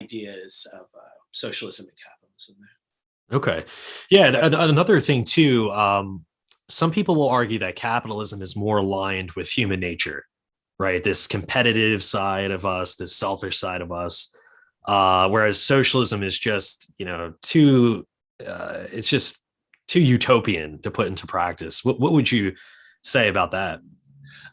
ideas of socialism and capitalism there. Okay. Yeah. Another thing too, some people will argue that capitalism is more aligned with human nature, right? This competitive side of us, this selfish side of us. Whereas socialism is just, it's just too utopian to put into practice. What would you say about that?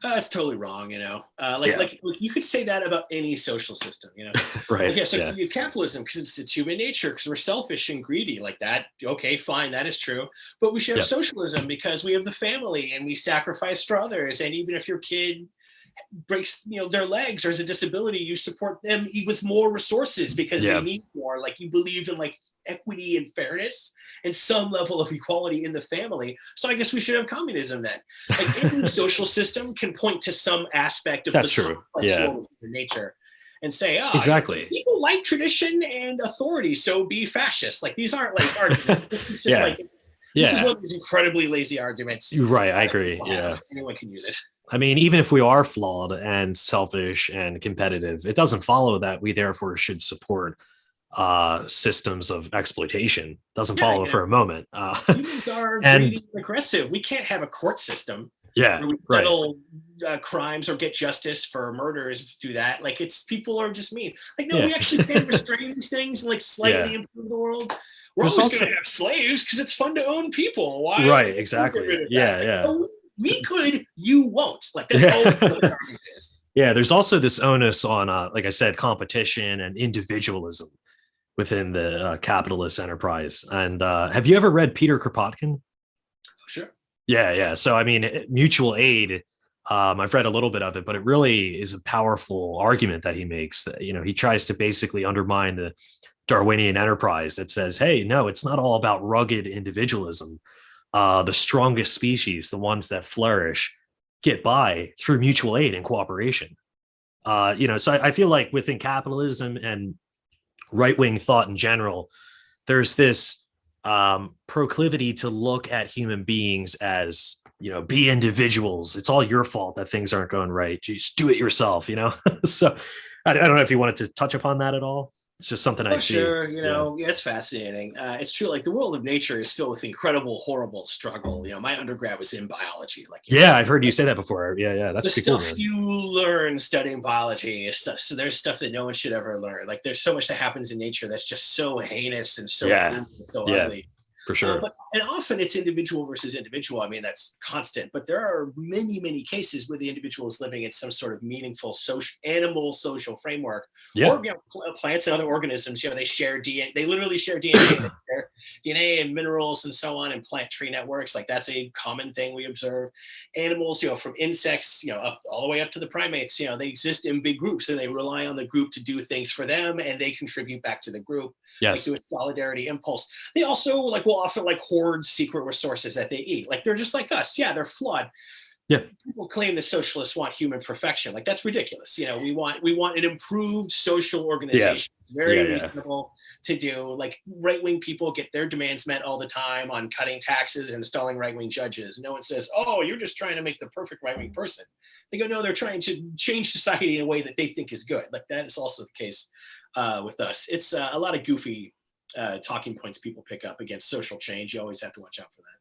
It's totally wrong, Yeah. like you could say that about any social system, Like, Right. yeah, so Yeah. you capitalism because it's human nature because we're selfish and greedy like that. Okay, fine, that is true. But we should have Yeah. socialism because we have the family and we sacrifice for others. And even if your kid breaks their legs or has a disability, you support them with more resources because they Yeah. need more. Like you believe in like equity and fairness and some level of equality in the family. So I guess we should have communism then. Like any social system can point to some aspect of the That's true. complex Yeah. world of human nature and say, Exactly. people like tradition and authority, so be fascist. Like these aren't like arguments. This is just Yeah. like this is Yeah. one of these incredibly lazy arguments You're right. I that agree. people Yeah. have. Anyone can use it. I mean, even if we are flawed and selfish and competitive, it doesn't follow that we therefore should support systems of exploitation. Doesn't Yeah, follow for a moment. humans are And greedy and aggressive. We can't have a court system yeah, where we right. settle crimes or get justice for murders through that. Like it's people are just mean. Like no, Yeah. we actually can restrain these things and like Yeah. slightly improve the world. We're There's always going also to have slaves because it's fun to own people. Why right, would we get exactly. rid of that? Yeah, Like, yeah. no, we could, you won't. Like that's always Yeah. what the argument is. Yeah, there's also this onus on like I said, competition and individualism within the capitalist enterprise. And have you ever read Peter Kropotkin? Sure. Yeah, yeah. So I mean, mutual aid. I've read a little bit of it, but it really is a powerful argument that he makes. That he tries to basically undermine the Darwinian enterprise that says, "Hey, no, it's not all about rugged individualism. The strongest species, the ones that flourish, get by through mutual aid and cooperation." So I feel like within capitalism and right wing thought in general, there's this proclivity to look at human beings as be individuals. It's all your fault that things aren't going right. Just do it yourself. So I don't know if you wanted to touch upon that at all. It's just something I Oh, see. sure. Yeah. Yeah, it's fascinating. It's true. Like the world of nature is filled with incredible, horrible struggle. My undergrad was in biology. Like, Yeah, I've heard you say that before. Yeah, yeah, that's the pretty cool, stuff man. you learn studying biology is stuff. So there's stuff that no one should ever learn. Like there's so much that happens in nature that's just so heinous and so Yeah, cruel and so yeah, ugly. for sure. And often it's individual versus individual. I mean, that's constant, but there are many, many cases where the individual is living in some sort of meaningful social, animal social framework, Yeah, or plants and other organisms. They share DNA. They literally share DNA. They share DNA and minerals and so on, and plant tree networks. Like that's a common thing we observe. Animals, from insects, up all the way up to the primates. They exist in big groups and they rely on the group to do things for them, and they contribute back to the group, like yes, through a solidarity impulse. They also will often hoard secret resources that they eat. Like they're just like us. Yeah, they're flawed. yeah, People claim the socialists want human perfection. Like that's ridiculous. We want an improved social yeah, organization. It's very yeah, yeah, reasonable to do. Like right-wing people get their demands met all the time on cutting taxes and installing right-wing judges. No one says, "Oh, you're just trying to make the perfect right-wing person." They go, "No, they're trying to change society in a way that they think is good." Like that is also the case with us. It's a lot of goofy talking points people pick up against social change. You always have to watch out for that.